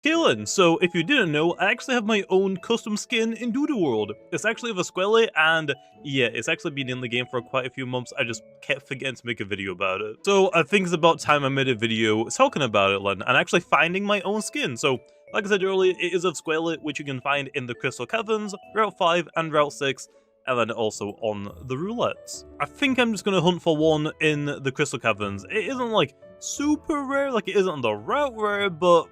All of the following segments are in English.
Kalen, so if you didn't know, I actually have my own custom skin in Doodle World. It's actually of a Squelly, and yeah, it's actually been in the game for quite a few months. I just kept forgetting to make a video about it. So I think it's about time I made a video talking about it, and actually finding my own skin. So like I said earlier, it is of Squelly, which you can find in the Crystal Caverns, Route 5 and Route 6, and then also on the roulettes. I think I'm just going to hunt for one in the Crystal Caverns. It isn't like super rare, like it isn't on the route rare, but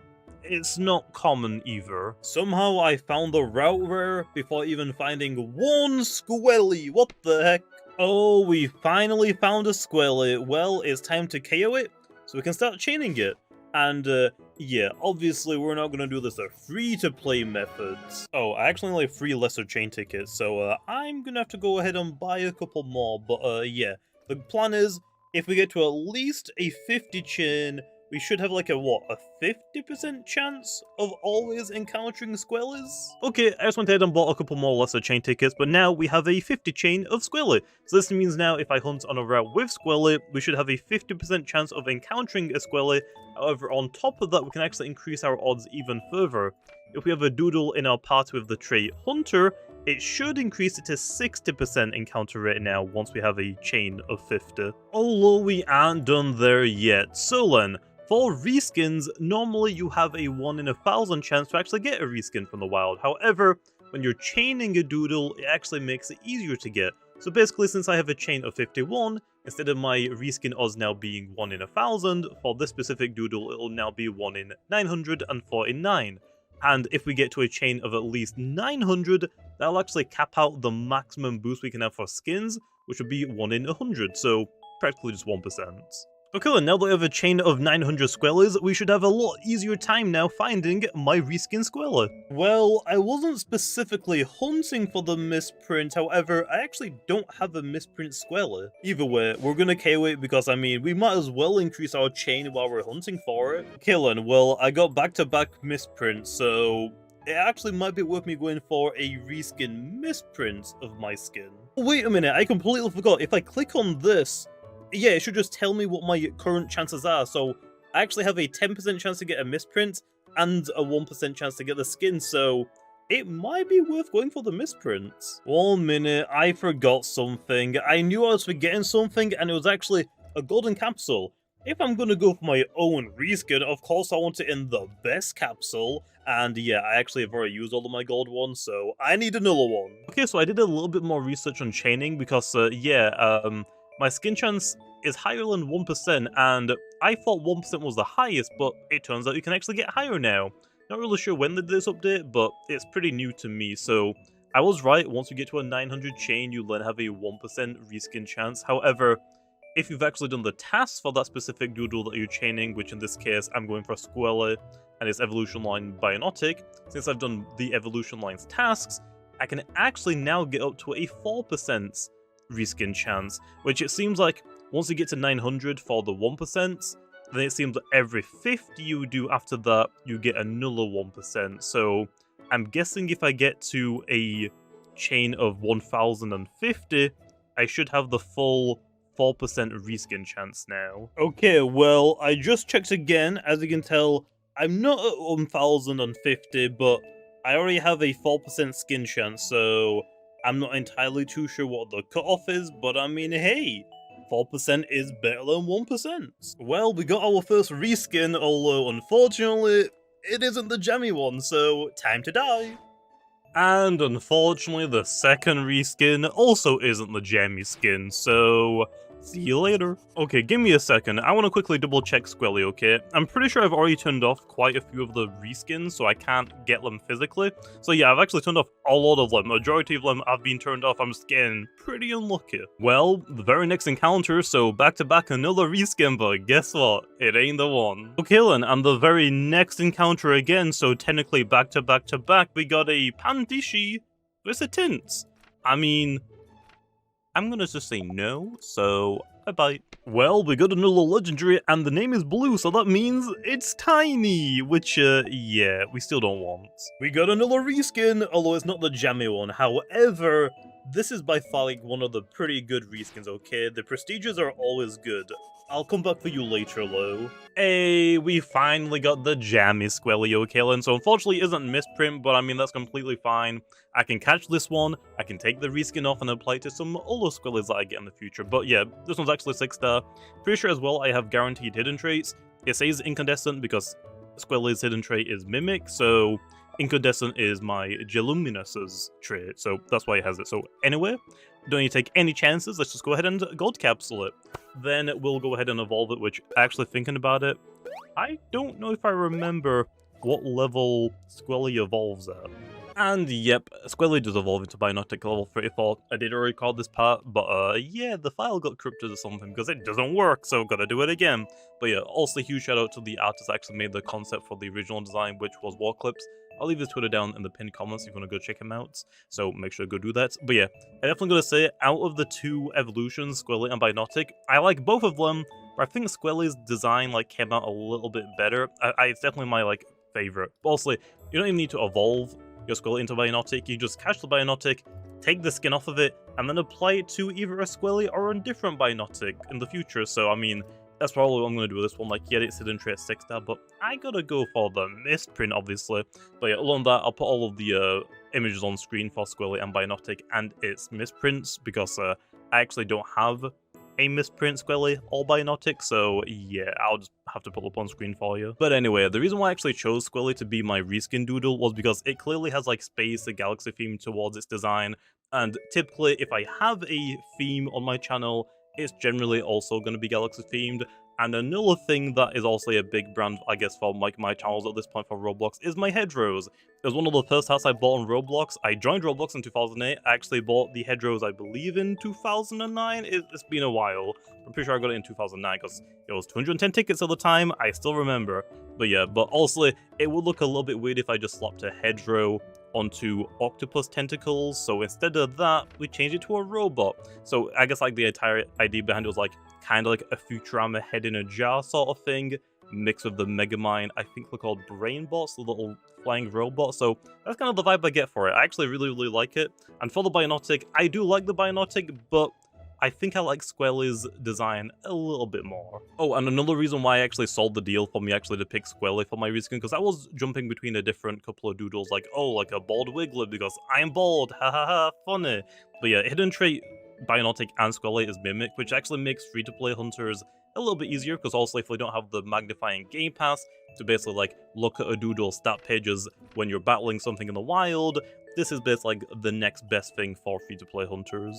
it's not common either. Somehow I found the route rare before even finding one Squelly. What the heck? Oh, we finally found a Squelly. Well, it's time to KO it, so we can start chaining it. And yeah, obviously we're not going to do this the free-to-play methods. Oh, I actually only have 3 lesser chain tickets, so I'm going to have to go ahead and buy a couple more. But yeah, the plan is, if we get to at least a 50 chain, we should have like a, what, a 50% chance of always encountering Squellies? Okay, I just went ahead and bought a couple more lesser chain tickets, but now we have a 50 chain of Squelly. So this means now if I hunt on a route with Squelly, we should have a 50% chance of encountering a Squelly. However, on top of that, we can actually increase our odds even further. If we have a Doodle in our party with the trait Hunter, it should increase it to 60% encounter rate now once we have a chain of 50. Although we aren't done there yet. So then, for reskins, normally you have a 1 in 1,000 chance to actually get a reskin from the wild. However, when you're chaining a doodle, it actually makes it easier to get. So basically, since I have a chain of 51, instead of my reskin odds now being 1 in 1,000, for this specific doodle, it'll now be 1 in 949. And if we get to a chain of at least 900, that'll actually cap out the maximum boost we can have for skins, which would be 1 in 100, so practically just 1%. Okay, and now that we have a chain of 900 Squellies, we should have a lot easier time now finding my reskin Squelly. Well, I wasn't specifically hunting for the misprint, however, I actually don't have a misprint Squelly. Either way, we're gonna KO it because, I mean, we might as well increase our chain while we're hunting for it. Killing, well, I got back-to-back misprints, so it actually might be worth me going for a reskin misprint of my skin. Wait a minute, I completely forgot. If I click on this, yeah, it should just tell me what my current chances are. So I actually have a 10% chance to get a misprint and a 1% chance to get the skin, so it might be worth going for the misprint. 1 minute, I forgot something. I knew I was forgetting something, and it was actually a golden capsule. If I'm gonna go for my own reskin, of course I want it in the best capsule, and yeah, I actually have already used all of my gold ones, so I need another one. Okay, so I did a little bit more research on chaining because, my skin chance is higher than 1%, and I thought 1% was the highest, but it turns out you can actually get higher now. Not really sure when they did this update, but it's pretty new to me, so I was right. Once you get to a 900 chain, you then have a 1% reskin chance. However, if you've actually done the tasks for that specific doodle that you're chaining, which in this case I'm going for Squelly and its evolution line Bionotic, since I've done the evolution line's tasks, I can actually now get up to a 4% reskin chance, which it seems like once you get to 900 for the 1%, then it seems that every 50 you do after that, you get another 1%. So I'm guessing if I get to a chain of 1050, I should have the full 4% reskin chance now. Okay, well, I just checked again. As you can tell, I'm not at 1050, but I already have a 4% skin chance, so I'm not entirely too sure what the cutoff is, but I mean, hey, 4% is better than 1%. Well, we got our first reskin, although unfortunately, it isn't the Jamiy one, so time to die. And unfortunately, the second reskin also isn't the Jamiy skin, so see you later. Okay, give me a second. I want to quickly double check Squelly, okay? I'm pretty sure I've already turned off quite a few of the reskins, so I can't get them physically. So yeah, I've actually turned off a lot of them. Majority of them have been turned off. I'm just getting pretty unlucky. Well, the very next encounter, so back to back another reskin, but guess what? It ain't the one. Okay then, and the very next encounter again, so technically back to back to back, we got a Pandishi with a tint. I mean, I'm gonna just say no, so bye-bye. Well, we got another legendary, and the name is blue, so that means it's tiny, which, yeah, we still don't want. We got another reskin, although it's not the Jamiy one. However, this is by far like one of the pretty good reskins, okay? The prestiges are always good. I'll come back for you later, Lo. Hey, we finally got the Jamiy Squelio killing, so unfortunately it isn't misprint, but I mean, that's completely fine. I can catch this one, I can take the reskin off and apply it to some other Squellies that I get in the future, but yeah, this one's actually 6-star. Pretty sure as well I have guaranteed hidden traits. It says incandescent because Squelli's hidden trait is Mimic, so incandescent is my Geluminus's trait, so that's why it has it. So anyway, don't need to take any chances, let's just go ahead and gold capsule it. Then we'll go ahead and evolve it, which, actually thinking about it, I don't know if I remember what level Squelly evolves at. And yep, Squelly does evolve into Biotic level 34. I did already record this part, but yeah, the file got corrupted or something because it doesn't work, so gotta do it again. But yeah, also huge shout out to the artist that actually made the concept for the original design, which was War Clips. I'll leave his Twitter down in the pinned comments if you want to go check him out, so make sure to go do that. But yeah, I definitely gotta say, out of the two evolutions, Squelly and Biotic, I like both of them, but I think Squelly's design came out a little bit better. It's definitely my favorite. But also, you don't even need to evolve your Squelly into Biotic, you just catch the Biotic, take the skin off of it, and then apply it to either a Squelly or a different Biotic in the future. So I mean, that's probably what I'm going to do with this one. Yeah, it's hidden trait 6-star, but I gotta go for the misprint, obviously. But yeah, along that, I'll put all of the images on screen for Squelly and Biotic and its misprints, because I actually don't have a misprint Squelly or Biotic, so yeah, I'll just have to put up on screen for you. But anyway, the reason why I actually chose Squelly to be my reskin doodle was because it clearly has space, a galaxy theme towards its design, and typically if I have a theme on my channel, it's generally also going to be galaxy themed. And another thing that is also a big brand, I guess, for my channels at this point for Roblox is my hedgerows. It was one of the first hats I bought on Roblox. I joined Roblox in 2008. I actually bought the hedgerows, I believe, in 2009. It's been a while. I'm pretty sure I got it in 2009 because it was 210 tickets at the time. I still remember. But yeah, but also, it would look a little bit weird if I just slapped a hedgerow onto octopus tentacles, so instead of that, we changed it to a robot. So I guess the entire idea behind it was kind of a Futurama head in a jar sort of thing, mixed with the Megamind, I think they're called Brainbots, the little flying robots, so that's kind of the vibe I get for it. I actually really, really like it. And for the Biotic, I do like the Biotic, but I think I like Squelly's design a little bit more. Oh, and another reason why I actually sold the deal for me actually to pick Squelly for my reskin, because I was jumping between a different couple of doodles, oh, a bald Wiggler because I'm bald, ha ha ha, funny. But yeah, hidden trait, Biotic and Squelly is Mimic, which actually makes free-to-play hunters a little bit easier, because also if they don't have the magnifying game pass to basically look at a doodle stat pages when you're battling something in the wild, this is basically the next best thing for free-to-play hunters.